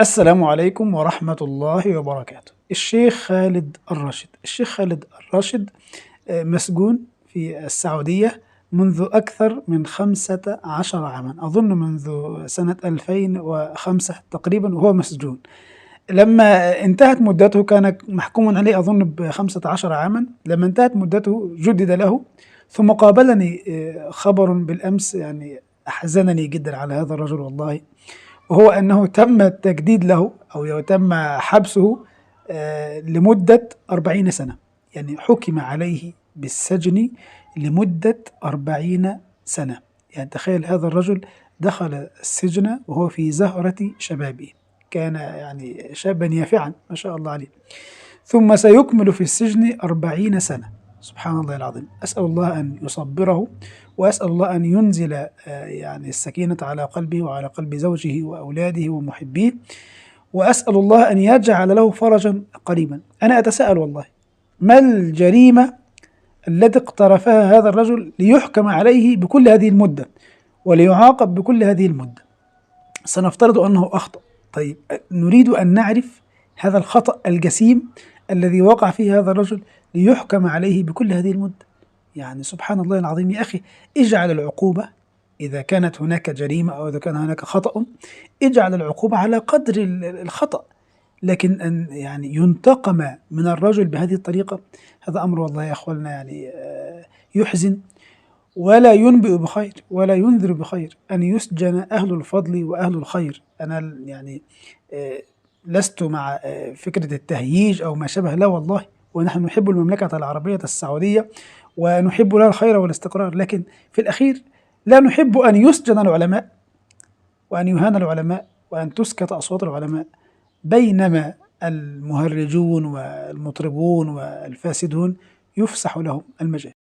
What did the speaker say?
السلام عليكم ورحمة الله وبركاته. الشيخ خالد الراشد. الشيخ خالد الراشد مسجون في السعودية منذ أكثر من 15 عاما، أظن منذ سنة 2005 تقريبا وهو مسجون. لما انتهت مدته كان محكوم عليه أظن ب15 عاما. لما انتهت مدته جدد له، ثم قابلني خبر بالأمس يعني أحزنني جدا على هذا الرجل والله، وهو أنه تم التجديد له أو تم حبسه لمدة 40 سنة. يعني حكم عليه بالسجن لمدة 40 سنة. يعني تخيل، هذا الرجل دخل السجن وهو في زهرة شبابه، كان يعني شابا يافعا ما شاء الله عليه، ثم سيكمل في السجن 40 سنة. سبحان الله العظيم. أسأل الله أن يصبره، وأسأل الله أن ينزل يعني السكينة على قلبه وعلى قلب زوجه وأولاده ومحبيه، وأسأل الله أن يجعل له فرجا قريبا. أنا أتساءل والله، ما الجريمة التي اقترفها هذا الرجل ليحكم عليه بكل هذه المدة وليعاقب بكل هذه المدة؟ سنفترض أنه أخطأ، طيب نريد أن نعرف هذا الخطأ الجسيم الذي وقع فيه هذا الرجل ليحكم عليه بكل هذه المدة. يعني سبحان الله العظيم. يا أخي، اجعل العقوبة إذا كانت هناك جريمة أو إذا كان هناك خطأ، اجعل العقوبة على قدر الخطأ، لكن أن يعني ينتقم من الرجل بهذه الطريقة، هذا أمر والله يا أخواننا يعني يحزن ولا ينبئ بخير ولا ينذر بخير. أن يسجن أهل الفضل وأهل الخير. أنا يعني لست مع فكرة التهييج أو ما شابه، لا والله، ونحن نحب المملكة العربية السعودية ونحب لها الخير والاستقرار، لكن في الأخير لا نحب أن يسجن العلماء وأن يهان العلماء وأن تسكت أصوات العلماء، بينما المهرجون والمطربون والفاسدون يفسح لهم المجال.